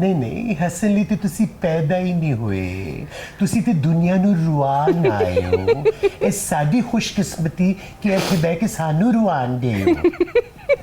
ਨਹੀਂ ਨਹੀਂ ਹੱਸਣ ਲਈ ਤੇ ਤੁਸੀਂ ਪੈਦਾ ਹੀ ਨਹੀਂ ਹੋਏ, ਤੁਸੀਂ ਤੇ ਦੁਨੀਆ ਨੂੰ ਰੁਆਣ ਆਏ ਹੋ। ਇਹ ਸਾਡੀ ਖੁਸ਼ਕਿਸਮਤੀ ਕਿ ਇੱਥੇ ਬਹਿ ਕੇ ਸਾਨੂੰ ਰੁਆਂਦੇ ਹੋ।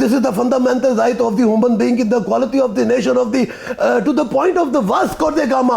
This is the fundamental right of the human being in the quality of the nation of the to the point of the Vasco da Gama,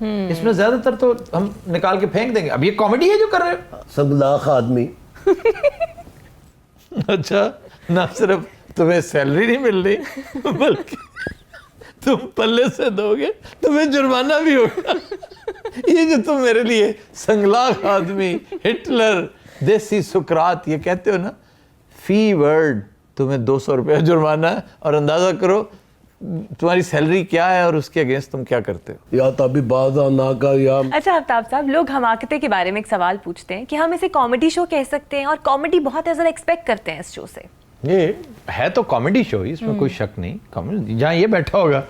اس میں زیادہ تر تو ہم نکال کے پھینک دیں گے. اب یہ کامیڈی ہے جو کر رہے ہو. سنگلاخ آدمی. اچھا نہ صرف تمہیں سیلری نہیں مل رہی بلکہ تم پلے سے دو گے تمہیں جرمانہ بھی ہوگا. یہ جو تم میرے لیے سنگلاخ آدمی, ہٹلر, دیسی سکرات یہ کہتے ہو نا, فی ورڈ تمہیں 200 روپیہ جرمانہ ہے, اور اندازہ کرو تمہاری سیلری کیا ہے اور اس کے اگینسٹ تم کیا کرتے ہو. یا تبھی باز آنا کا یا. اچھا آفتاب صاحب, لوگ حماقتیں کے بارے میں ایک سوال پوچھتے ہیں کہ ہم اسے کامیڈی شو کہہ سکتے ہیں, اور کامیڈی بہت زیادہ ایکسپیکٹ کرتے ہیں اس شو سے. یہ ہے تو کامیڈی شو ہی, اس میں کوئی شک نہیں. جہاں یہ بیٹھا ہوگا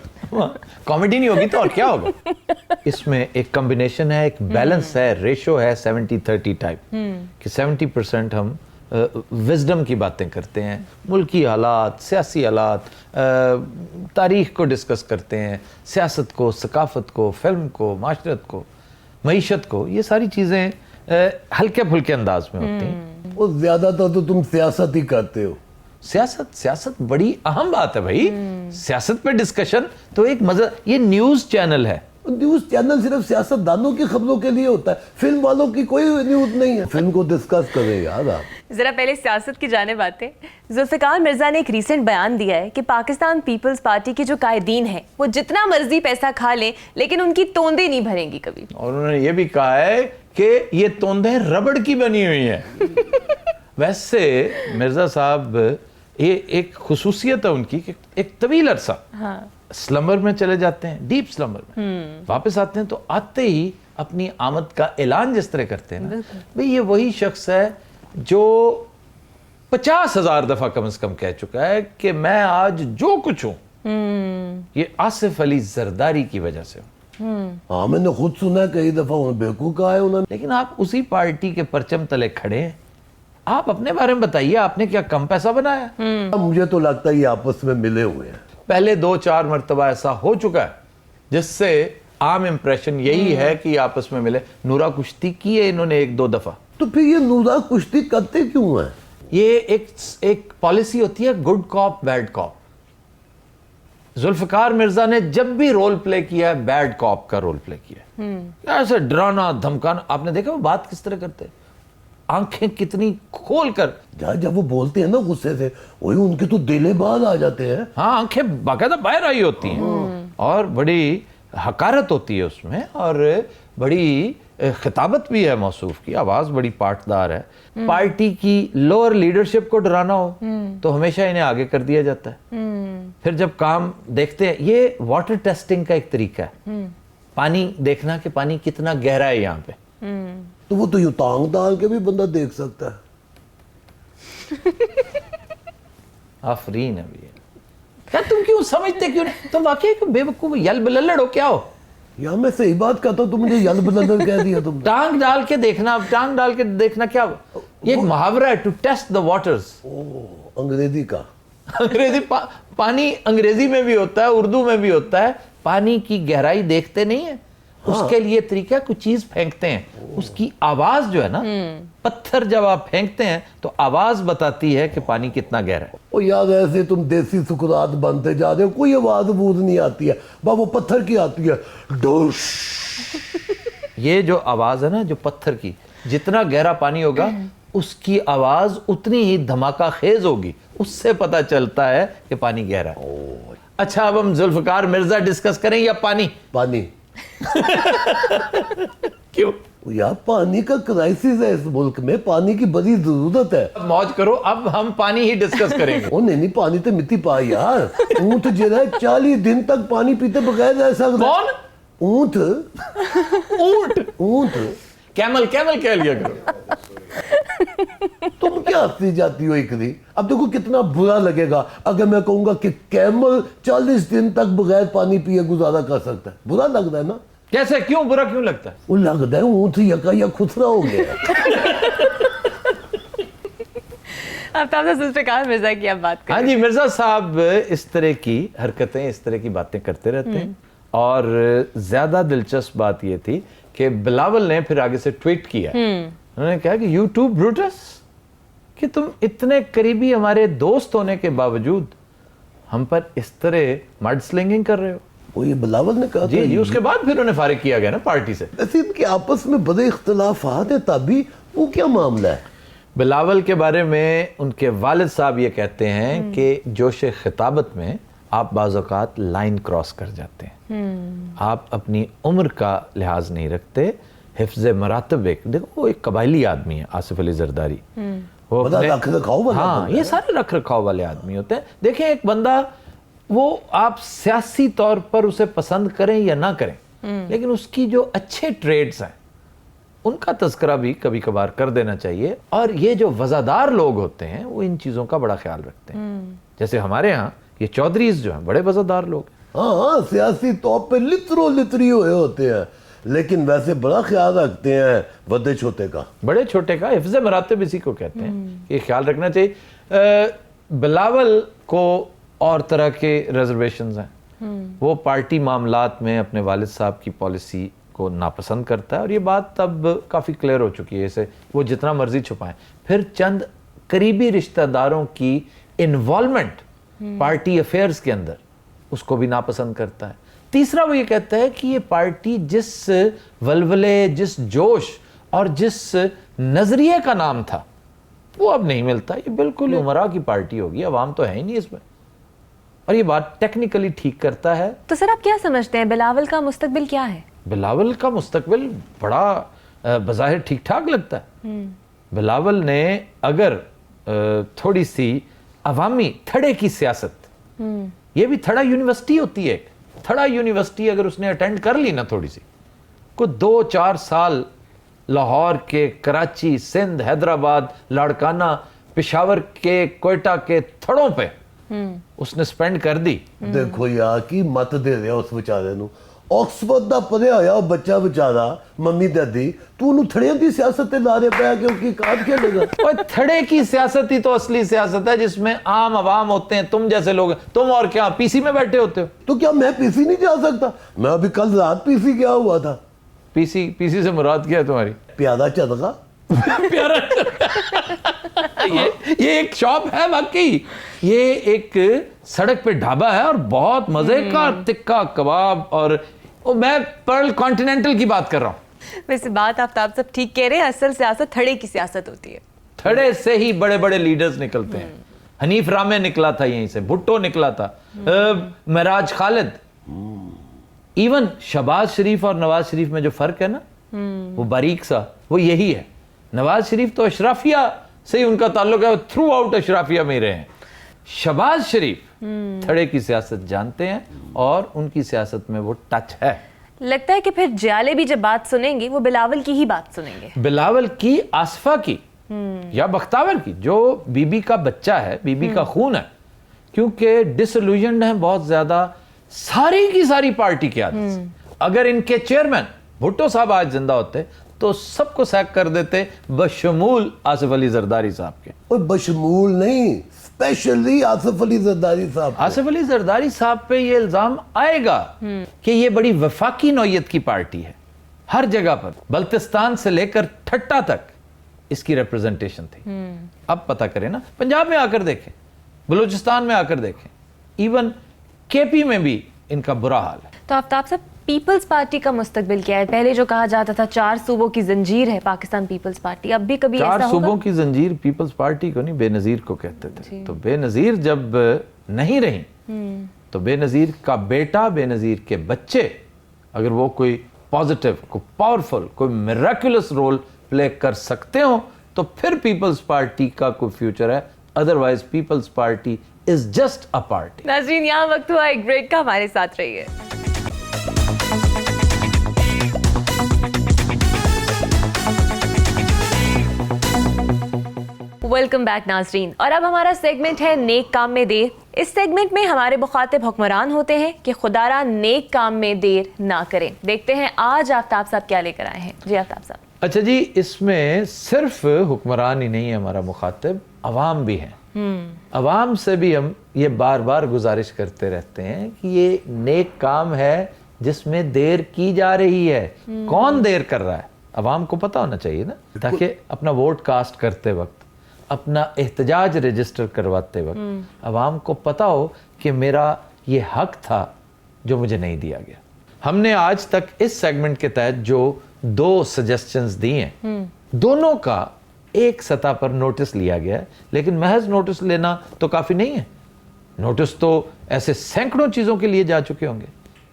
کامیڈی نہیں ہوگی تو اور کیا ہوگا. اس میں ایک کمبینیشن ہے, ایک بیلنس ہے, ریشو ہے 70-30 ٹائپ, کہ 70% ہم وزڈم کی باتیں کرتے ہیں, ملکی حالات, سیاسی حالات, تاریخ کو ڈسکس کرتے ہیں, سیاست کو, ثقافت کو, فلم کو, معاشرت کو, معیشت کو. یہ ساری چیزیں ہلکے پھلکے انداز میں ہوتی ہیں. وہ زیادہ تر تو تم سیاست ہی کرتے ہو. سیاست بڑی اہم بات ہے بھائی. سیاست پہ ڈسکشن تو ایک مزہ. یہ نیوز چینل ہے. نیوز چینل صرف سیاست دانوں کی خبروں کے لیے ہوتا ہے, فلم والوں کی کوئی نیوز نہیں ہے. فلم کو ڈسکس کریں یار آپ. ذرا پہلے سیاست کی جانب آتے ہیں. ذوالفقار مرزا نے ایک ریسنٹ بیان دیا ہے کہ پاکستان پیپلز پارٹی کے جو قائدین ہیں وہ جتنا مرضی پیسہ کھا لیں لیکن ان کی توندیں نہیں بھریں گی کبھی. اور انہوں نے یہ بھی کہا ہے کہ یہ توندیں ربڑ کی بنی ہوئی ہیں. ویسے مرزا صاحب یہ ایک خصوصیت ہے ان کی کہ ایک طویل عرصہ سلمبر میں چلے جاتے ہیں, ڈیپ سلمبر میں, واپس آتے ہیں تو آتے ہی اپنی آمد کا اعلان جس طرح کرتے ہیں نا بھئی, یہ وہی شخص ہے جو 50,000 دفعہ کم از کم کہہ چکا ہے کہ میں آج جو کچھ ہوں یہ آصف علی زرداری کی وجہ سے ہوں. ہاں میں نے خود سنا ہے کئی دفعہ انہیں بیوقوف کہا ہے انہوں نے. لیکن آپ اسی پارٹی کے پرچم تلے کھڑے ہیں. آپ اپنے بارے میں بتائیے, آپ نے کیا کم پیسہ بنایا؟ مجھے تو لگتا ہے یہ آپس میں ملے ہوئے ہیں. پہلے 2-4 مرتبہ ایسا ہو چکا ہے جس سے عام امپریشن یہی ہے کہ یہ آپس میں ملے. نورا کشتی کی ہے انہوں نے 1-2 دفعہ. تو پھر یہ نورا کشتی کرتے کیوں ہیں؟ یہ ایک پالیسی ہوتی ہے گڈ کاپ بیڈ کاپ. ذوالفقار مرزا نے جب بھی رول پلے کیا ہے بیڈ کاپ کا رول پلے کیا ہے. ایسے ڈرانا دھمکانا. آپ نے دیکھا وہ بات کس طرح کرتے ہیں, آنکھیں کتنی کھول کر. جب وہ بولتے ہیں نا غصے سے, وہی ان کے تو دلے باز آ جاتے ہیں. ہاں آنکھیں باقاعدہ باہر آئی ہوتی ہیں اور بڑی حقارت ہوتی ہے اس میں, اور بڑی خطابت بھی ہے موصوف کی. آواز بڑی پاٹدار ہے. پارٹی کی لوور لیڈرشپ کو ڈرانا ہو تو ہمیشہ انہیں آگے کر دیا جاتا ہے. پھر جب کام دیکھتے ہیں, یہ واٹر ٹیسٹنگ کا ایک طریقہ ہے, پانی دیکھنا کہ پانی کتنا گہرا ہے یہاں پہ. تو وہ تو یوں ٹانگ ڈال کے بھی بندہ دیکھ سکتا ہے. آفرین ہے بھی. کیا تم کیوں سمجھتے کیوں نہیں؟ تم واقعی بے وقوف یل بللڑ ہو کیا ہو؟ یا میں صحیح بات کہتا ہوں, تم مجھے یل بلندر کہہ دیا تم. ٹانگ ڈال کے دیکھنا, ٹانگ ڈال کے دیکھنا کیا؟ یہ ایک محاورہ ہے, ٹو ٹیسٹ دا واٹرز. انگریزی کا. انگریزی پانی انگریزی میں بھی ہوتا ہے, اردو میں بھی ہوتا ہے. پانی کی گہرائی دیکھتے نہیں ہیں, اس کے لیے طریقہ کچھ چیز پھینکتے ہیں, اس کی آواز جو ہے نا, پتھر جب آپ پھینکتے ہیں تو آواز بتاتی ہے کہ پانی کتنا گہرا ہے. او یار ایسے تم دیسی سکرات بنتے جا رہے ہو, کوئی آواز بوجھ نہیں آتی ہے, وہ پتھر کی آتی ہے, ڈوش. یہ جو آواز ہے نا جو پتھر کی, جتنا گہرا پانی ہوگا اس کی آواز اتنی ہی دھماکہ خیز ہوگی, اس سے پتا چلتا ہے کہ پانی گہرا ہے. اچھا اب ہم ذوالفقار مرزا ڈسکس کریں یا پانی؟ پانی. کیوں یار پانی کا کرائسس ہے اس ملک میں, پانی کی بڑی ضرورت ہے. موج کرو, اب ہم پانی ہی ڈسکس کریں گے. وہ نہیں پانی تو مٹی پا یار. اونٹ جو ہے 40 دن تک پانی پیتے بغیر رہ سکتا. کون؟ اونٹ. اونٹ. اونٹ. کیمل کہہ لیا کرو. تم کیا ہنسی جاتی ہو اکری؟ اب دیکھو کتنا برا لگے گا اگر میں کہوں گا کہ کیمل 40 دن تک بغیر پانی پیے گزارا کر سکتا ہے. برا لگتا ہے نا. کیسے, کیوں برا کیوں لگتا ہے؟ وہ لگتا ہے اونٹ یکا یا خسرا ہو گیا. آفتاب صاحب ذوالفقار مرزا کی آپ بات کریں. ہاں جی, مرزا صاحب اس طرح کی حرکتیں, اس طرح کی باتیں کرتے رہتے ہیں. اور زیادہ دلچسپ بات یہ تھی کہ بلاول نے پھر آگے سے ٹویٹ کیا. انہوں نے کہا کہ یو ٹو بروٹس, کہ تم اتنے قریبی ہمارے دوست ہونے کے باوجود ہم پر اس طرح مڈ سلنگنگ کر رہے ہو. وہ یہ بلاول نے کہا جی جی اس کے بعد پھر انہیں فارغ کیا گیا نا پارٹی سے. ویسے ان کے آپس میں بڑے اختلافات ہیں تبھی وہ کیا معاملہ ہے؟ بلاول کے بارے میں ان کے والد صاحب یہ کہتے ہیں کہ جوش خطابت میں آپ بعض اوقات لائن کراس کر جاتے ہیں, آپ اپنی عمر کا لحاظ نہیں رکھتے, حفظ مراتب دیکھو وہ ایک قبائلی آدمی ہے آصف علی زرداری, وہ رکھ رکھاؤ والا ہاں یہ سارے رکھ رکھاؤ والے آدمی ہوتے ہیں. دیکھیں ایک بندہ وہ آپ سیاسی طور پر اسے پسند کریں یا نہ کریں, لیکن اس کی جو اچھے ٹریڈز ہیں ان کا تذکرہ بھی کبھی کبھار کر دینا چاہیے. اور یہ جو وزادار لوگ ہوتے ہیں وہ ان چیزوں کا بڑا خیال رکھتے ہیں. جیسے ہمارے ہاں یہ چودھریز جو ہیں بڑے وزادار لوگ ہیں. ہاں سیاسی طور پہ لترو لتری ہوئے ہوتے ہیں, لیکن ویسے بڑا خیال رکھتے ہیں بڑے چھوٹے کا. بڑے چھوٹے کا حفظ مراتب اسی کو کہتے ہیں, یہ خیال رکھنا چاہیے. بلاول کو اور طرح کے ریزرویشنز ہیں, وہ پارٹی معاملات میں اپنے والد صاحب کی پالیسی کو ناپسند کرتا ہے, اور یہ بات اب کافی کلیئر ہو چکی ہے اسے, وہ جتنا مرضی چھپائیں. پھر چند قریبی رشتہ داروں کی انوالومنٹ پارٹی افیئرز کے اندر اس کو بھی ناپسند کرتا ہے. تیسرا وہ یہ کہتا ہے کہ یہ پارٹی جس ولولے, جس جوش اور جس نظریے کا نام تھا وہ اب نہیں ملتا. یہ بالکل عمرہ کی پارٹی ہوگی, عوام تو ہے ہی نہیں اس میں, اور یہ بات ٹیکنیکلی ٹھیک کرتا ہے. تو سر آپ کیا سمجھتے ہیں بلاول کا مستقبل کیا ہے؟ بلاول کا مستقبل بڑا بظاہر ٹھیک ٹھاک لگتا ہے. بلاول نے اگر تھوڑی سی عوامی تھڑے کی سیاست, یہ بھی تھڑا یونیورسٹی ہوتی ہے, تھڑا یونیورسٹی اگر اس نے اٹینڈ کر لی نا تھوڑی سی, کوئی 2-4 سال لاہور کے, کراچی, سندھ, حیدرآباد, لاڑکانہ, پشاور کے, کوئٹہ کے تھڑوں پہ اس نے سپینڈ کر دی. دیکھو یار کی مت دے رہا اس بیچارے نو, آکسفورڈ دا پڑھیا ہویا بچہ بیچارا, ممی دادی تو انہوں تھڑیاں دی سیاست لا رہے پیا کہ ان کی کام کیا لگا. اور تھڑے کی سیاست ہی تو اصلی سیاست ہے جس میں عام عوام ہوتے ہیں, تم جیسے لوگ. تم اور کیا پی سی میں بیٹھے ہوتے ہو؟ تو کیا میں پی سی نہیں جا سکتا؟ میں ابھی کل رات پی سی گیا ہوا تھا. پی سی سے مراد کیا ہے تمہاری؟ پیارا چرخا. پیارا یہ ایک شاپ ہے واقعی, یہ ایک سڑک پہ ڈھابا ہے اور بہت مزے کا تکا کباب, اور میں پرل کانٹیننٹل کی بات کر رہا ہوں. ویسے بات آفتاب سب ٹھیک کہہ رہے ہیں, اصل سیاست تھڑے کی سیاست ہوتی ہے. تھڑے سے ہی بڑے بڑے لیڈرز نکلتے ہیں. حنیف رامے نکلا تھا یہیں سے, بھٹو نکلا تھا, معراج خالد, ایون شہباز شریف اور نواز شریف میں جو فرق ہے نا وہ باریک سا, وہ یہی ہے. نواز شریف تو اشرافیہ سے ہی ان کا تعلق ہے, تھرو آؤٹ اشرافیہ میں ہی رہے ہیں. شہباز شریف تھڑے کی سیاست جانتے ہیں اور ان کی سیاست میں وہ ٹچ ہے. لگتا ہے کہ پھر جیالے بھی جب بات سنیں گے وہ بلاول کی ہی بات سنیں گے. بلاول کی, آصفہ کی یا بختاور کی, جو بی بی کا بچہ ہے, بی بی کا خون ہے, کیونکہ ڈس الوژنڈ ہیں بہت زیادہ ساری کی ساری پارٹی کے عادت سے. اگر ان کے چیئرمین بھٹو صاحب آج زندہ ہوتے تو سب کو سیک کر دیتے بشمول آصف علی زرداری صاحب کے. اور بشمول نہیں, اسپیشلی آصف علی زرداری صاحب. آصف علی زرداری صاحب پہ یہ الزام آئے گا کہ یہ بڑی وفاقی نوعیت کی پارٹی ہے. ہر جگہ پر بلتستان سے لے کر ٹھٹا تک اس کی ریپرزنٹیشن تھی. اب پتہ کریں نا, پنجاب میں آ کر دیکھیں, بلوچستان میں آ کر دیکھیں, ایون کے پی میں بھی ان کا برا حال ہے. تو آفتاب صاحب پیپلز پارٹی کا مستقبل کیا ہے؟ پہلے جو کہا جاتا تھا 4 صوبوں کی زنجیر ہے پاکستان پیپلز پارٹی, اب بھی کبھی ایسا ہوگا؟ 4 صوبوں کی زنجیر پیپلز پارٹی کو نہیں, بے نظیر کو کہتے تھے. تو بے نظیر جب نہیں رہی تو بے نظیر کا بیٹا, بے نظیر کے بچے اگر وہ کوئی پازیٹیو, کوئی پاورفل, کوئی میریکولس رول پلے کر سکتے ہوں تو پھر پیپلز پارٹی کا کوئی فیوچر ہے. Otherwise Peoples Party is just a party. ناظرین یہاں وقت ہوا ایک بریک کا, ہمارے ساتھ رہیے. ویلکم بیک ناظرین, اور اب ہمارا سیگمنٹ ہے نیک کام میں دیر. اس سیگمنٹ میں ہمارے مخاطب حکمران ہوتے ہیں کہ خدا را نیک کام میں دیر نہ کریں. دیکھتے ہیں آج آفتاب صاحب کیا لے کر آئے ہیں. جی آفتاب صاحب. اچھا جی, اس میں صرف حکمران ہی نہیں ہے ہمارا مخاطب, عوام بھی ہیں. عوام سے بھی ہم یہ بار بار گزارش کرتے رہتے ہیں کہ یہ نیک کام ہے جس میں دیر کی جا رہی ہے. کون دیر کر رہا ہے عوام کو پتہ ہونا چاہیے نا, تاکہ اپنا ووٹ کاسٹ کرتے وقت, اپنا احتجاج رجسٹر کرواتے وقت عوام کو پتہ ہو کہ میرا یہ حق تھا جو مجھے نہیں دیا گیا. ہم نے آج تک اس سیگمنٹ کے تحت جو 2 سجیسشنز دی ہیں دونوں کا ایک سطح پر نوٹس لیا گیا ہے, لیکن محض نوٹس لینا تو کافی نہیں ہے. نوٹس تو ایسے سینکڑوں چیزوں کے لیے جا چکے ہوں گے.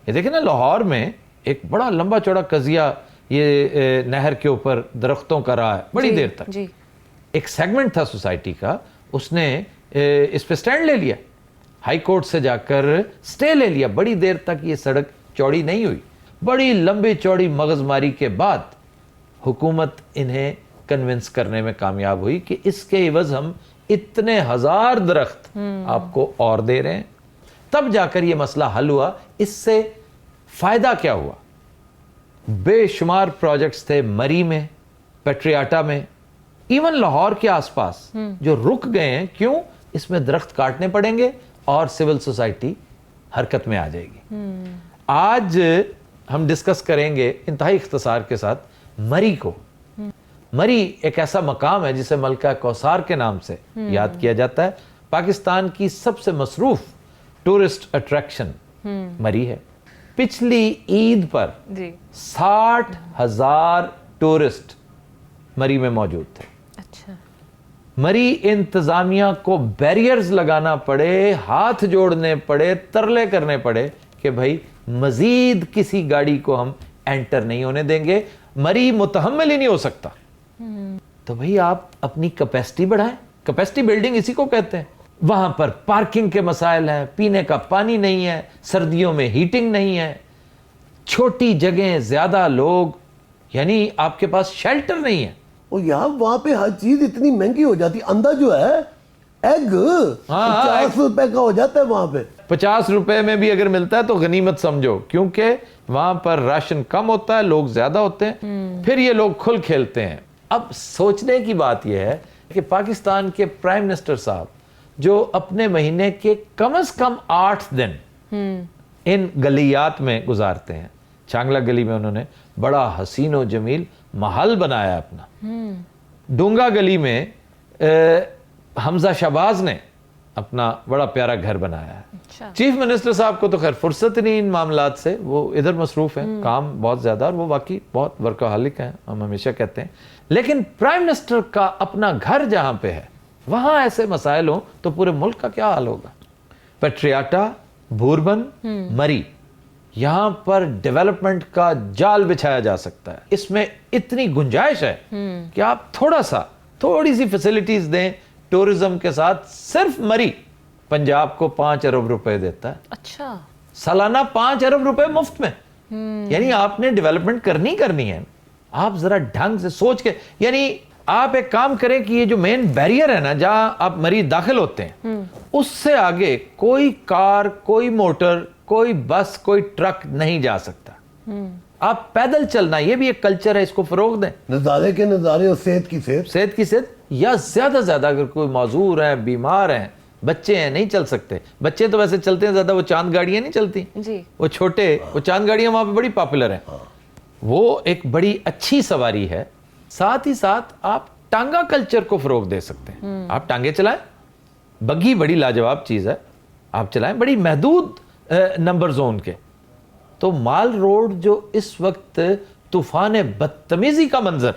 یہ دیکھیں نا, لاہور میں ایک بڑا لمبا چوڑا قضیہ یہ نہر کے اوپر درختوں کا رہا ہے بڑی دیر تک. ایک سیگمنٹ تھا سوسائٹی کا, اس نے اس پہ سٹینڈ لے لیا, ہائی کورٹ سے جا کر سٹے لے لیا. بڑی دیر تک یہ سڑک چوڑی نہیں ہوئی. بڑی لمبی چوڑی مغز ماری کے بعد حکومت انہیں کنونس کرنے میں کامیاب ہوئی کہ اس کے عوض ہم اتنے 1000 درخت آپ کو اور دے رہے ہیں. تب جا کر یہ مسئلہ حل ہوا. اس سے فائدہ کیا ہوا؟ بے شمار پروجیکٹس تھے مری میں, پیٹریاٹا میں, ایون لاہور کے آس پاس جو رک گئے ہیں. کیوں؟ اس میں درخت کاٹنے پڑیں گے اور سول سوسائٹی حرکت میں آ جائے گی. آج ہم ڈسکس کریں گے انتہائی اختصار کے ساتھ مری کو. مری ایک ایسا مقام ہے جسے ملکہ کوثر کے نام سے یاد کیا جاتا ہے. پاکستان کی سب سے مصروف ٹورسٹ اٹریکشن مری ہے. پچھلی عید پر 60,000 ٹورسٹ مری میں موجود تھے. مری انتظامیہ کو بیریئرز لگانا پڑے, ہاتھ جوڑنے پڑے, ترلے کرنے پڑے کہ بھائی مزید کسی گاڑی کو ہم انٹر نہیں ہونے دیں گے, مری متحمل ہی نہیں ہو سکتا. تو بھئی آپ اپنی کیپیسٹی بڑھائیں. کیپیسٹی بلڈنگ اسی کو کہتے ہیں. وہاں پر پارکنگ کے مسائل ہیں, پینے کا پانی نہیں ہے, سردیوں میں ہیٹنگ نہیں ہے, چھوٹی جگہیں, زیادہ لوگ, یعنی آپ کے پاس شیلٹر نہیں ہے. اور یہاں وہاں پہ ہر چیز اتنی مہنگی ہو جاتی. اندر جو ہے ایگ 50 روپے کا ہو جاتا ہے وہاں پہ. 50 روپے میں بھی اگر ملتا ہے تو غنیمت سمجھو, کیونکہ وہاں پر راشن کم ہوتا ہے, لوگ زیادہ ہوتے ہیں, پھر یہ لوگ کھل کھیلتے ہیں. اب سوچنے کی بات یہ ہے کہ پاکستان کے پرائم منسٹر صاحب جو اپنے مہینے کے کم از کم 8 دن ان گلیات میں گزارتے ہیں. چانگلہ گلی میں انہوں نے بڑا حسین و جمیل محل بنایا اپنا. ڈونگا گلی میں حمزہ شہباز نے اپنا بڑا پیارا گھر بنایا ہے. چیف منسٹر صاحب کو تو خیر فرصت نہیں ان معاملات سے, وہ ادھر مصروف ہیں, کام بہت زیادہ, اور وہ واقعی بہت ورکہالک ہیں, ہم ہمیشہ کہتے ہیں. لیکن پرائم منسٹر کا اپنا گھر جہاں پہ ہے وہاں ایسے مسائل ہوں تو پورے ملک کا کیا حال ہوگا. پیٹریاٹا, بھوربن, مری, یہاں پر ڈیولپمنٹ کا جال بچھایا جا سکتا ہے. اس میں اتنی گنجائش ہے کہ آپ تھوڑی سی فیسلٹیز دیں ٹورزم کے ساتھ. صرف مری پنجاب کو 5 ارب روپے دیتا ہے. اچھا, سالانہ 5 ارب روپے مفت میں. یعنی آپ نے ڈیولپمنٹ کرنی ہے. آپ ذرا ڈھنگ سے سوچ کے, یعنی آپ ایک کام کریں کہ یہ جو مین بیریئر ہے نا جہاں آپ مریض داخل ہوتے ہیں, اس سے آگے کوئی کار, کوئی موٹر, کوئی بس, کوئی ٹرک نہیں جا سکتا. آپ پیدل چلنا, یہ بھی ایک کلچر ہے, اس کو فروغ دیں. نظارے کے نظارے اور صحت کی صحت, یا زیادہ زیادہ اگر کوئی معذور ہیں, بیمار ہیں, بچے ہیں, نہیں چل سکتے. بچے تو ویسے چلتے ہیں زیادہ, وہ چاند گاڑیاں نہیں چلتی, وہ چھوٹے, وہ چاند گاڑیاں وہاں پہ بڑی پاپولر ہیں. وہ ایک بڑی اچھی سواری ہے. ساتھ ہی ساتھ آپ ٹانگا کلچر کو فروغ دے سکتے ہیں. آپ ٹانگے چلائیں, بگھی بڑی لاجواب چیز ہے, آپ چلائیں, بڑی محدود نمبر زون کے. تو مال روڈ جو اس وقت طوفان بدتمیزی کا منظر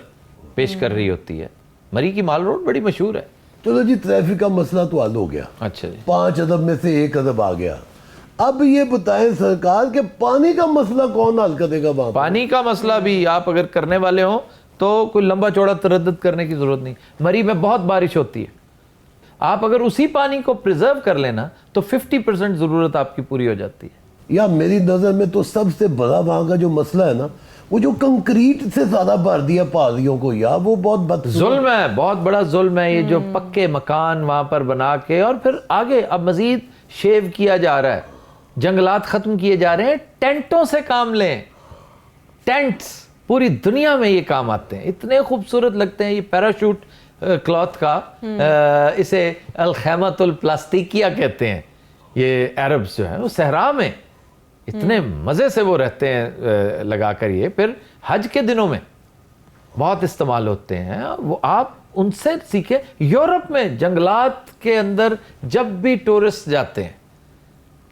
پیش کر رہی ہوتی ہے, مری کی مال روڈ بڑی مشہور ہے. چلو جی, ٹریفک کا مسئلہ تو حل ہو گیا. اچھا جی, 5 ارب میں سے 1 ارب آ گیا. اب یہ بتائیں سرکار کہ پانی کا مسئلہ کون حل کرے گا وہاں؟ پانی کا مسئلہ بھی آپ اگر کرنے والے ہوں تو کوئی لمبا چوڑا تردد کرنے کی ضرورت نہیں. مری میں بہت بارش ہوتی ہے, آپ اگر اسی پانی کو پریزرو کر لینا تو 50% ضرورت آپ کی پوری ہو جاتی ہے. یا میری نظر میں تو سب سے بڑا وہاں کا جو مسئلہ ہے نا, وہ جو کنکریٹ سے زیادہ بھر دیا پہاڑیوں کو, یا وہ بہت بد ظلم ہے, بہت بڑا ظلم ہے. یہ جو پکے مکان وہاں پر بنا کے اور پھر آگے اب مزید شیو کیا جا رہا ہے, جنگلات ختم کیے جا رہے ہیں. ٹینٹوں سے کام لیں, ٹینٹس پوری دنیا میں یہ کام آتے ہیں, اتنے خوبصورت لگتے ہیں. یہ پیراشوٹ کلاتھ کا, اسے الخیمۃ الپلاسٹیکیا کہتے ہیں. یہ عربز جو ہیں وہ صحرا میں اتنے مزے سے وہ رہتے ہیں لگا کر. یہ پھر حج کے دنوں میں بہت استعمال ہوتے ہیں. وہ آپ ان سے سیکھیں. یورپ میں جنگلات کے اندر جب بھی ٹورسٹ جاتے ہیں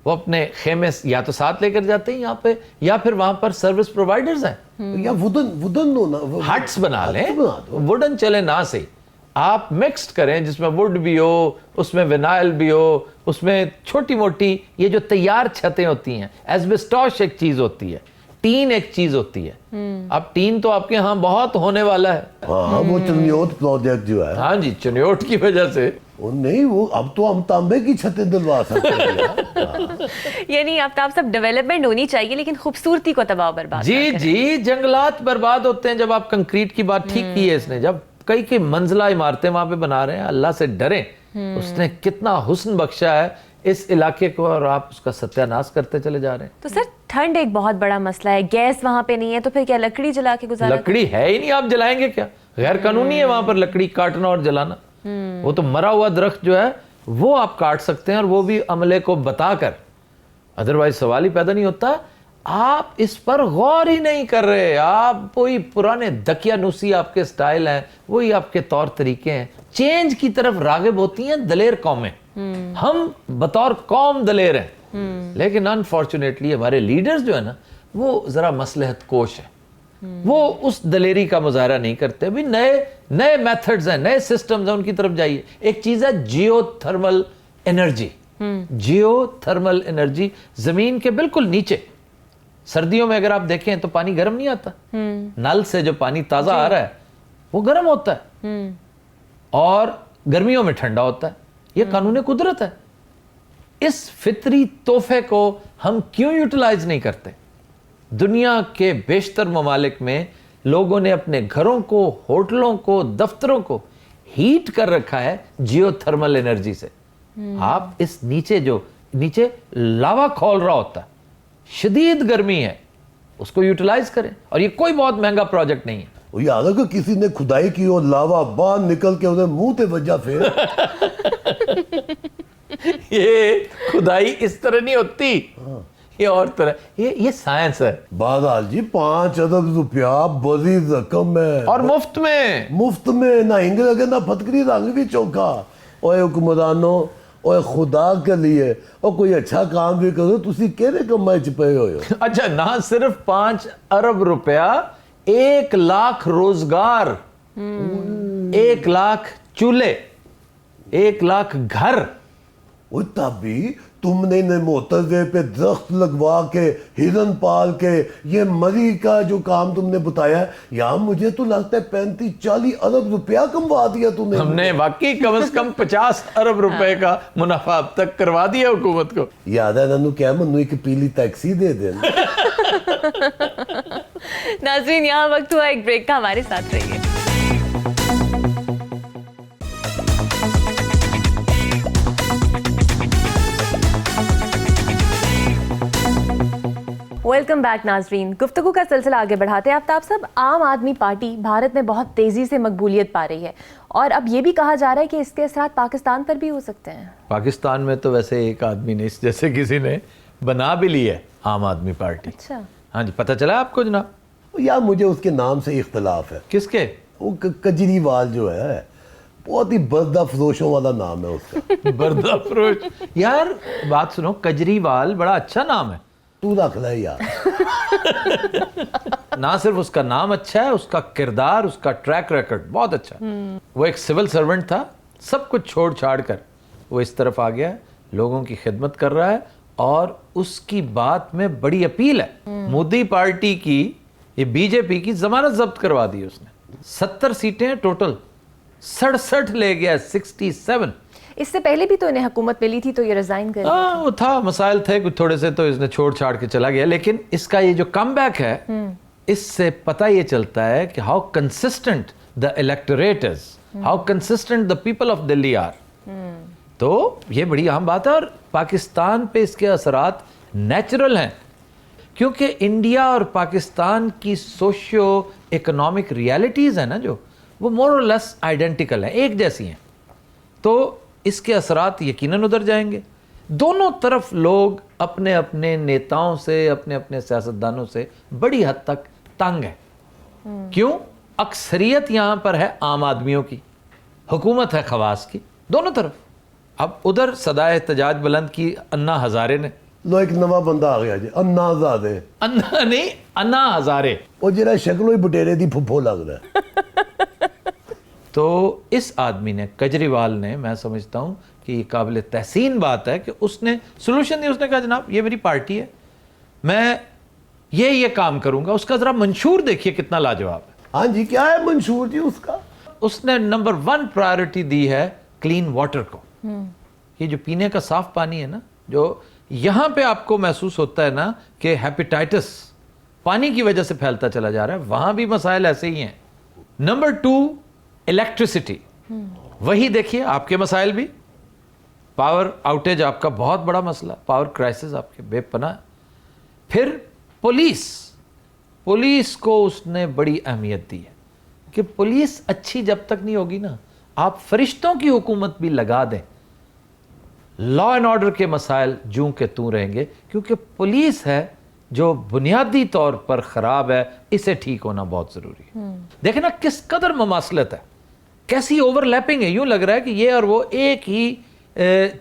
وہ اپنے خیمے یا تو ساتھ لے کر جاتے ہیں یہاں پہ, یا پھر وہاں پر سروس پرووائڈرز ہیں, یا وڈن ہونا, ہٹس بنا لیں, ووڈن چلے نہ سے آپ مکسڈ کریں جس میں ووڈ بھی ہو, اس میں وینائل بھی ہو, اس میں چھوٹی موٹی یہ جو تیار چھتیں ہوتی ہیں, ایسبسٹاش ایک چیز ہوتی ہے, ٹین ایک چیز ہوتی ہے. اب ٹین تو آپ کے ہاں بہت ہونے والا ہے. ہاں وہ چنیوٹ پروجیکٹ جو ہے, ہاں جی, چنیوٹ کی وجہ سے نہیں وہ اب تو ہم تانبے کی چھتیں دلوا سکتے ہیں. یعنی آفتاب صاحب ڈیولپمنٹ ہونی چاہیے لیکن خوبصورتی کو تباہ و برباد. جی جنگلات برباد ہوتے ہیں جب آپ کنکریٹ کی بات ٹھیک کی ہے اس نے, جب کئی منزلہ عمارتیں وہاں پہ بنا رہے ہیں, اللہ سے ڈریں, اس نے کتنا حسن بخشا ہے اس علاقے کو اور آپ اس کا ستیہ ناش کرتے چلے جا رہے ہیں. تو سر ٹھنڈ ایک بہت بڑا مسئلہ ہے, گیس وہاں پہ نہیں ہے تو پھر کیا لکڑی جلا کے گزارا؟ لکڑی ہے ہی نہیں, آپ جلائیں گے کیا؟ غیر قانونی ہے وہاں پر لکڑی کاٹنا اور جلانا. وہ تو مرا ہوا درخت جو ہے وہ آپ کاٹ سکتے ہیں, اور وہ بھی عملے کو بتا کر, ادروائز سوال ہی پیدا نہیں ہوتا. آپ اس پر غور ہی نہیں کر رہے, آپ وہی پرانے دقیانوسی آپ کے سٹائل ہیں, وہی آپ کے طور طریقے ہیں. چینج کی طرف راغب ہوتی ہیں دلیر قومیں, ہم بطور قوم دلیر ہیں, لیکن انفارچونیٹلی ہمارے لیڈرز جو ہے نا وہ ذرا مصلحت کوش ہیں, وہ اس دلیری کا مظاہرہ نہیں کرتے. ابھی نئے میتھڈز ہیں, نئے سسٹمز ہیں, ان کی طرف جائیے. ایک چیز ہے geothermal energy. Geothermal energy زمین کے بالکل نیچے, سردیوں میں اگر آپ دیکھیں تو پانی گرم نہیں آتا, نل سے جو پانی تازہ آ رہا ہے وہ گرم ہوتا ہے, اور گرمیوں میں ٹھنڈا ہوتا ہے. یہ قانون قدرت ہے. اس فطری تحفے کو ہم کیوں یوٹیلائز نہیں کرتے؟ دنیا کے بیشتر ممالک میں لوگوں نے اپنے گھروں کو, ہوٹلوں کو, دفتروں کو ہیٹ کر رکھا ہے جیو تھرمل انرجی سے. آپ اس نیچے لاوا کھول رہا ہوتا ہے, شدید گرمی ہے, اس کو یوٹیلائز کریں. اور یہ کوئی بہت مہنگا پروجیکٹ نہیں ہے. وہ یاد ہے کہ کسی نے کھدائی کی اور لاوا باہر نکل کے انہیں منہ تے وجہ پھر. یہ کھدائی اس طرح نہیں ہوتی, یہ اور طرح, یہ سائنس ہے. بہرحال جی 5 ارب روپیہ بڑی رقم ہے, اور مفت میں نہ ہنگ لگے نہ پھٹکری رنگ بھی چوکھا. اوے حکمرانوں, اوے خدا کے لیے اور کوئی اچھا کام بھی کرو, تسی کہڑے کمائی چ پئے ہوئے ہو؟ اچھا, نہ صرف 5 ارب روپیہ, 1 لاکھ روزگار, 1 لاکھ چولہے, 1 لاکھ گھر. وہ تب بھی تم نے موٹر وے پہ درخت لگوا کے, ہرن پال کے, یہ مری کا جو کام تم نے بتایا ہے, یہاں مجھے تو لگتا ہے 35-40 ارب روپیہ کموا دیا تم نے. ہم نے واقعی کم از کم 50 ارب روپے کا منافع اب تک کروا دیا حکومت کو. یاد ہے ننو کیا منو ایک پیلی ٹیکسی دے دینا. ناظرین یہاں وقت ہوا ایک بریک کا, ہمارے ساتھ رہیے. ویلکم بیک ناظرین. گفتگو کا سلسلہ آگے بڑھاتے ہیں. آفتاب صاحب, عام آدمی پارٹی بھارت میں بہت تیزی سے مقبولیت پا رہی ہے, اور اب یہ بھی کہا جا رہا ہے کہ اس کے اثرات پاکستان پر بھی ہو سکتے ہیں. پاکستان میں تو ویسے ایک آدمی نے, اس جیسے کسی نے بنا بھی لی ہے عام آدمی پارٹی. اچھا, ہاں جی, پتہ چلا آپ کو جناب؟ یار مجھے اس کے نام سے اختلاف ہے. کس کے؟ وہ کجریوال جو ہے, بہت ہی بردہ فروشوں والا نام ہے اس کا. بردہ فروش. یار بات سنو, کجریوال بڑا اچھا نام ہے. تو رکھ لے یار. نہ صرف اس کا نام اچھا ہے, اس کا کردار, اس کا ٹریک ریکارڈ بہت اچھا. وہ ایک سول سرونٹ تھا, سب کچھ چھوڑ چھاڑ کر وہ اس طرف آ گیا ہے, لوگوں کی خدمت کر رہا ہے, اور اس کی بات میں بڑی اپیل ہے. مودی پارٹی کی, یہ بی جے پی کی ضمانت ضبط کروا دی اس نے. 70 سیٹیں ٹوٹل, 67 لے گیا, 67. اس سے پہلے بھی تو انہیں حکومت ملی تھی تو یہ ریزائن کر ہاں وہ تھا, مسائل تھے کچھ تھوڑے سے, تو اس نے چھوڑ چھاڑ کے چلا گیا. لیکن اس کا یہ جو کم بیک ہے, اس سے پتہ یہ چلتا ہے کہ how consistent the electorate is, how consistent the people of Delhi are. تو یہ بڑی اہم بات ہے, اور پاکستان پہ اس کے اثرات نیچرل ہیں, کیونکہ انڈیا اور پاکستان کی سوشیو اکنامک ریالٹیز ہیں نا جو, وہ مور اور لیس آئیڈینٹیکل ہیں, ایک جیسی ہیں. تو اس کے اثرات یقیناً ادھر جائیں گے. دونوں طرف لوگ اپنے اپنے نیتاؤں سے, اپنے اپنے سیاستدانوں سے بڑی حد تک تنگ ہیں. کیوں؟ اکثریت یہاں پر ہے عام آدمیوں کی, حکومت ہے خواص کی, دونوں طرف. اب ادھر صدائے احتجاج بلند کی انا ہزارے نے, لو ایک نواں بندہ آ گیا جی, انا ہزارے. انا نہیں, انا ہزارے. وہ جرا شکلوں ہی بٹیرے دی پھپھو لگ رہا ہے. تو اس آدمی نے, کجریوال نے, میں سمجھتا ہوں کہ یہ قابل تحسین بات ہے کہ اس نے سولوشن دی. اس نے کہا جناب یہ میری پارٹی ہے, میں یہ کام کروں گا. اس کا ذرا منشور دیکھیے کتنا لاجواب ہے. ہاں جی, کیا ہے منشور جی اس کا؟ اس نے نمبر 1 پرائیورٹی دی ہے کلین واٹر کو. یہ جو پینے کا صاف پانی ہے نا, جو یہاں پہ آپ کو محسوس ہوتا ہے نا کہ ہیپیٹائٹس پانی کی وجہ سے پھیلتا چلا جا رہا ہے, وہاں بھی مسائل ایسے ہی ہیں. نمبر 2 الیکٹریسٹی, وہی دیکھیے آپ کے مسائل بھی. پاور آؤٹیج آپ کا بہت بڑا مسئلہ, پاور کرائسس آپ کے بے پناہ. پھر پولیس کو اس نے بڑی اہمیت دی ہے کہ پولیس اچھی جب تک نہیں ہوگی نا, آپ فرشتوں کی حکومت بھی لگا دیں, لا اینڈ آرڈر کے مسائل جوں کہ توں رہیں گے, کیونکہ پولیس ہے جو بنیادی طور پر خراب ہے, اسے ٹھیک ہونا بہت ضروری ہے. دیکھیں نا کس قدر مماثلت ہے, کیسی اوور لیپنگ ہے. یوں لگ رہا ہے کہ یہ اور وہ ایک ہی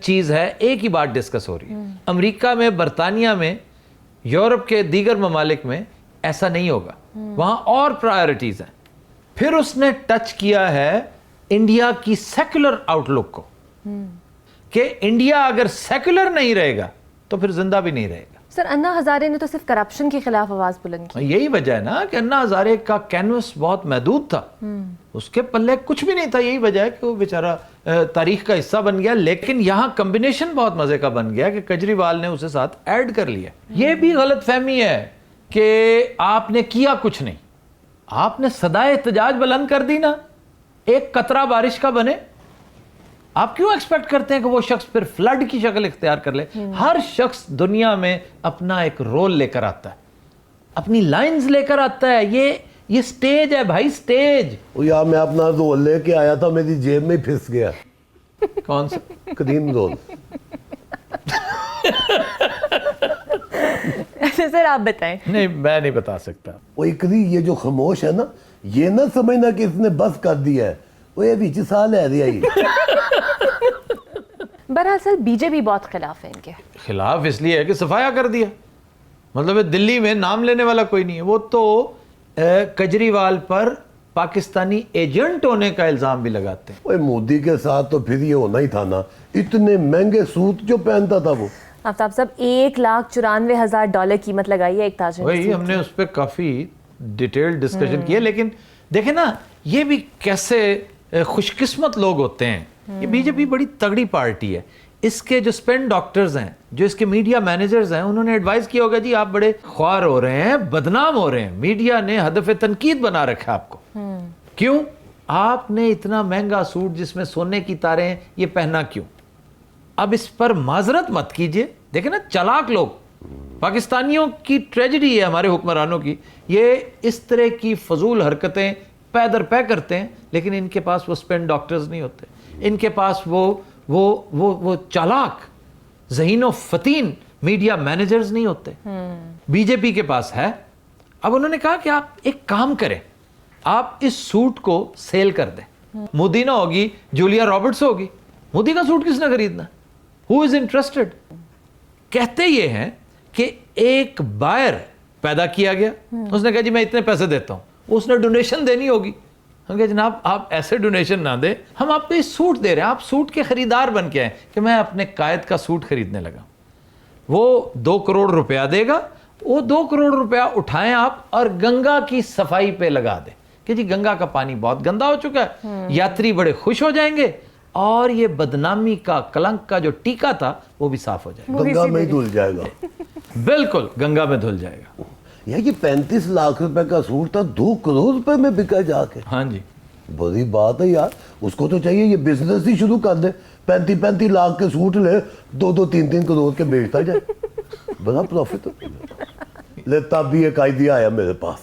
چیز ہے, ایک ہی بات ڈسکس ہو رہی ہے. امریکہ میں, برطانیہ میں, یورپ کے دیگر ممالک میں ایسا نہیں ہوگا, وہاں اور پرائیورٹیز ہیں. پھر اس نے ٹچ کیا ہے انڈیا کی سیکولر آؤٹ لک کو, کہ انڈیا اگر سیکولر نہیں رہے گا تو پھر زندہ بھی نہیں رہے گا. سر انا ہزارے نے تو صرف کرپشن کے خلاف آواز بلند کی. یہی وجہ ہے نا کہ انا ہزارے کا کینوس بہت محدود تھا, اس کے پلے کچھ بھی نہیں تھا. یہی وجہ ہے کہ وہ بیچارہ تاریخ کا حصہ بن گیا. لیکن یہاں کمبینیشن بہت مزے کا بن گیا کہ کجریوال نے اسے ساتھ ایڈ کر لیا. یہ بھی غلط فہمی ہے کہ آپ نے کیا کچھ نہیں, آپ نے صدائے احتجاج بلند کر دی نا, ایک قطرہ بارش کا بنے. آپ کیوں ایکسپیکٹ کرتے ہیں کہ وہ شخص پھر فلڈ کی شکل اختیار کر لے؟ ہر شخص دنیا میں اپنا ایک رول لے کر آتا ہے, اپنی لائنز لے کر آتا ہے. یہ سٹیج ہے بھائی, سٹیج. یا میں اپنا رول لے کے آیا تھا, میری جیب میں پھنس گیا. کون سا کریم رول. سر آپ بتائیں. نہیں, میں نہیں بتا سکتا. وہ اکری یہ جو خاموش ہے نا, یہ نہ سمجھنا کہ اس نے بس کر دیا ہے, وہ یہ بیچ سال ہے رہا ہی. بہرحال سر بی جے پی بہت خلاف ہے ان کے. خلاف اس لیے ہے کہ صفایا کر دیا. مطلب دلی میں نام لینے والا کوئی نہیں ہے. وہ تو کجریوال پر پاکستانی ایجنٹ ہونے کا الزام بھی لگاتے ہیں. وہ مودی کے ساتھ تو پھر یہ ہونا ہی تھا نا, اتنے مہنگے سوٹ جو پہنتا تھا وہ. آفتاب صاحب $1,94,000 قیمت لگائی ہے ایک تاج. وہی ہم نے اس پہ کافی ڈیٹیل ڈسکشن کی ہے. لیکن دیکھیں نا, یہ بھی کیسے خوش قسمت لوگ ہوتے ہیں. یہ بی جے پی بڑی تگڑی پارٹی ہے. اس کے جو اسپین ڈاکٹرز ہیں, جو اس کے میڈیا مینیجرز ہیں, انہوں نے ایڈوائز کیا ہوگا جی آپ بڑے خوار ہو رہے ہیں, بدنام ہو رہے ہیں, میڈیا نے ہدف تنقید بنا رکھا آپ کو. کیوں؟ آپ نے اتنا مہنگا سوٹ جس میں سونے کی تاریں ہیں یہ پہنا کیوں؟ اب اس پر معذرت مت کیجئے. دیکھیں نا چالاک لوگ, پاکستانیوں کی ٹریجڈی ہے ہمارے حکمرانوں کی, یہ اس طرح کی فضول حرکتیں پے در پے کرتے ہیں, لیکن ان کے پاس وہ اسپین ڈاکٹرز نہیں ہوتے, ان کے پاس وہ چالاک ذہین و فتین میڈیا مینیجرز نہیں ہوتے. بی جے پی کے پاس ہے. اب انہوں نے کہا کہ آپ ایک کام کریں, آپ اس سوٹ کو سیل کر دیں. مودی نہ ہوگی, جولیا رابرٹس ہوگی. مودی کا سوٹ کس نے خریدنا؟ ہو از انٹرسٹڈ؟ کہتے یہ ہیں کہ ایک بائر پیدا کیا گیا, اس نے کہا جی میں اتنے پیسے دیتا ہوں. اس نے ڈونیشن دینی ہوگی. ہم کہا جناب آپ ایسے ڈونیشن نہ دیں, ہم آپ کو یہ سوٹ دے رہے ہیں, آپ سوٹ کے خریدار بن کے آئیں. کہ میں اپنے قائد کا سوٹ خریدنے لگا, وہ 2 کروڑ روپیہ دے گا, وہ 2 کروڑ روپیہ اٹھائیں آپ اور گنگا کی صفائی پہ لگا دیں کہ جی گنگا کا پانی بہت گندا ہو چکا ہے. یاتری بڑے خوش ہو جائیں گے اور یہ بدنامی کا, کلنک کا جو ٹیکا تھا وہ بھی صاف ہو جائے گا. گنگا میں ہی دھل جائے گا. بالکل گنگا میں دھل جائے گا. یہ 35 لاکھ روپے کا سوٹ تھا, 2 کروڑ روپے میں بکا جا کے. ہاں جی, بڑی بات ہے یار. اس کو تو چاہیے یہ بزنس ہی شروع کر دے, 35 لاکھ کے سوٹ لے, 2-3 کروڑ کے بیچتا جائے, بڑا پروفٹ ہوتا ہے. لیتا بھی ایک آئیڈیا آیا میرے پاس,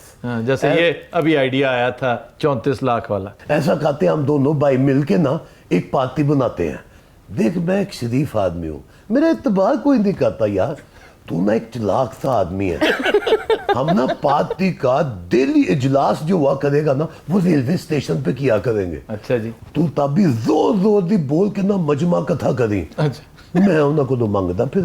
جیسے یہ ابھی آئیڈیا آیا تھا 34 لاکھ والا. ایسا کہتے ہیں ہم دونوں بھائی مل کے نا ایک پارٹی بناتے ہیں. دیکھ میں ایک شریف آدمی ہوں, میرا اعتبار کوئی نہیں کرتا یار, تو نا ایک چلاک سا آدمی ہے. ہم نا پارٹی کا ڈیلی اجلاس جو ہوا کرے گا نا وہ ریلوے اسٹیشن پہ کیا کریں گے. اچھا جی, تو تب بھی زور دی بول کے نا مجمع کتھا کریں. اچھا میں انہوں کو تو منگتا پھر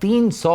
300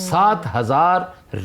7,000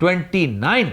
29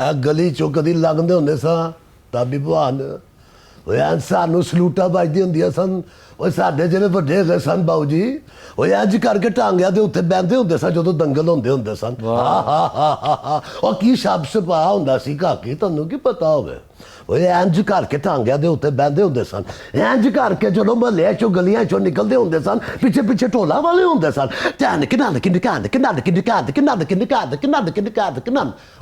ਆ ਗਲੀ ਚੋਂ ਕਦੀ ਲੰਘਦੇ ਹੁੰਦੇ ਸਾਂ ਤਾਂ ਵੀ ਭਵਾਨ ਓਏ ਸਾਨੂੰ ਸਲੂਟਾਂ ਵੱਜਦੀਆਂ ਹੁੰਦੀਆਂ ਸਨ. ਓਏ ਸਾਡੇ ਜਿਹੜੇ ਵੱਡੇ ਹੈਗੇ ਸਨ ਬਾਊ ਜੀ, ਓਏ ਇੰਜ ਕਰਕੇ ਟਾਂਗਿਆਂ ਦੇ ਉੱਤੇ ਬੈੰਦੇ ਹੁੰਦੇ ਸਨ ਜਦੋਂ ਦੰਗਲ ਹੁੰਦੇ ਸਨ. ਉਹ ਕੀ ਸ਼ਬਦ ਸਪਾ ਹੁੰਦਾ ਸੀ ਕਾਕੀ, ਤੁਹਾਨੂੰ ਕੀ ਪਤਾ ਹੋਵੇ. ਓਏ ਇੰਜ ਕਰਕੇ ਟਾਂਗਿਆਂ ਦੇ ਉੱਤੇ ਬੈੰਦੇ ਹੁੰਦੇ ਸਨ. ਇੰਜ ਕਰਕੇ ਜਦੋਂ ਮਹੱਲੇ ਚੋਂ ਗਲੀਆਂ ਚੋਂ ਨਿਕਲਦੇ ਹੁੰਦੇ ਸਨ, ਪਿੱਛੇ ਪਿੱਛੇ ਢੋਲਾ ਵਾਲੇ ਹੁੰਦੇ ਸਨ.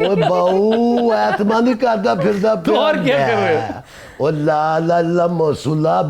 ਓਏ ਬਾਊ ਐਤਮਾ ਨਹੀਂ ਕਰਦਾ ਫਿਰਦਾ ਪਿਆ. ਹੋਰ ਕੀ ਕਰ ਰਹੇ ਹੋ? ਓ ਲਾ ਲਾ ਲਾ ਮਸੂਲਾ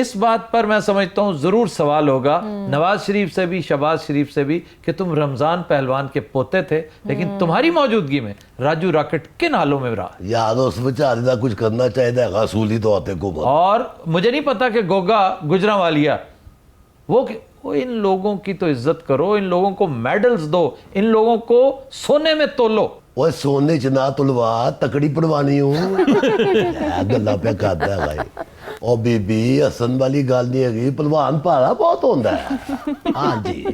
اس بات پر میں سمجھتا ہوں ضرور سوال ہوگا نواز شریف سے بھی شہباز شریف سے بھی کہ تم رمضان پہلوان کے پوتے تھے لیکن تمہاری موجودگی میں راجو راکٹ کن حالوں میں رہا؟ یار اس بیچارے کا کچھ کرنا چاہیے گا اصولی تو آتے کو اور مجھے نہیں پتا کہ گوگا گجرانوالیہ وہ ان لوگوں کی تو عزت کرو, ان لوگوں کو میڈلز دو, ان لوگوں کو سونے میں تولو. وہ سونے چ نہ تلوا تکڑی پڑوانی ہوں گلا پہ کرتا ہے بھائی. اور بی بی حسن والی گل نہیں ہے, پلوان پارا بہت ہوتا ہے. ہاں جی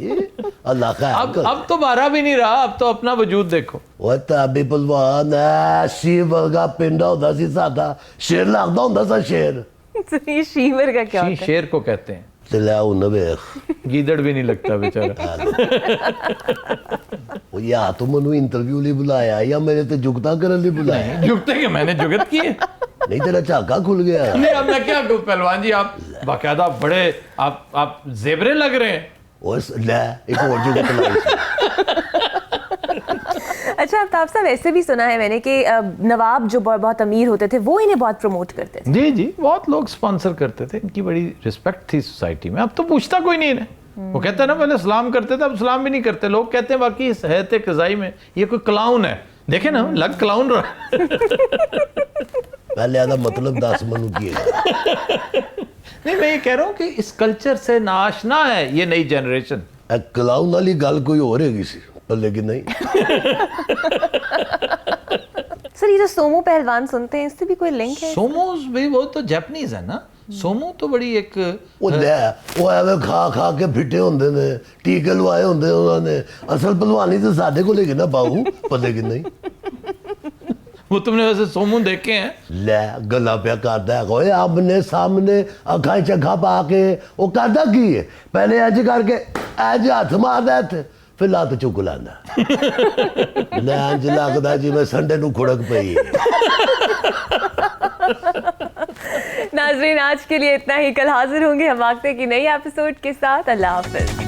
اللہ خیر. اب تو بارہ بھی نہیں رہا, اب تو اپنا وجود دیکھو. وہ تابی پلوان شیر ورگا پنڈا ہوتا سی ساڈا, شیر لگتا ہوندا سا شیر. یہ شیور کا کیا ہوتا ہے؟ شیر کو کہتے ہیں. چلیا ہوں ویخ گیدڑ بھی نہیں لگتا بیچارہ. یا تو منو انٹرویو لی بلایا یا میرے تے جگتا کرن لی بلایا؟ جھکتے کہ میں نے جگت کی ہے. نہیں تیرا چاکا کھل گیا. نہیں اب میں کیا کہوں پہلوان جی, آپ باقاعدہ بڑے آپ زیبرے لگ رہے ہیں. لے ایک اور جگت لائی. اچھا آفتاب صاحب ایسے بھی سنا ہے میں نے کہ نواب جو بہت امیر ہوتے تھے وہ انہیں بہت پروموٹ کرتے تھے. جی جی بہت لوگ سپانسر کرتے تھے, ان کی بڑی رسپیکٹ تھی سوسائٹی میں. اب تو پوچھتا کوئی نہیں انہیں. وہ کہتے ہیں نا پہلے سلام کرتے تھے, اب سلام بھی نہیں کرتے. لوگ کہتے ہیں باقی حیات قضائی میں یہ کوئی کلاؤن ہے. دیکھیں نا لگ کلاؤن رہا. پہلے آدھا مطلب 10 منو کیے گا. نہیں میں یہ کہہ رہا ہوں کہ اس کلچر سے ناشنا ہے یہ نئی جنریشن. کلاؤن والی گل کوئی اور ہے سی لیکن نہیں. سر یہ جو سومو پہلوان سنتے ہیں اس سے بھی کوئی لنک ہے؟ سوموز بھی وہ تو جیپنیز ہے نا. سومو تو بڑی ایک وہ ایویں کھا کھا کے پھٹے ہوندے نے, ٹیکے لوائے ہوندے انہوں نے. اصل پہلوانی تو ساڈے کو لے کے نا باہو پتہ کہ نہیں. وہ تم نے ویسے سومو دیکھے ہیں؟ لے گلا پیا کرتا ہے کوئی آمنے سامنے اکھاں چکھا پا کے. وہ کرتا کی ہے پہلے ایج کر کے ایج ہاتھ مار دے تھے پھر لات چک لینا. لینج لگتا جی میں سنڈے نو کھڑک پئی. ناظرین آج کے لیے اتنا ہی, کل حاضر ہوں گے ہم وقت کی نئی ایپیسوڈ کے ساتھ. اللہ حافظ.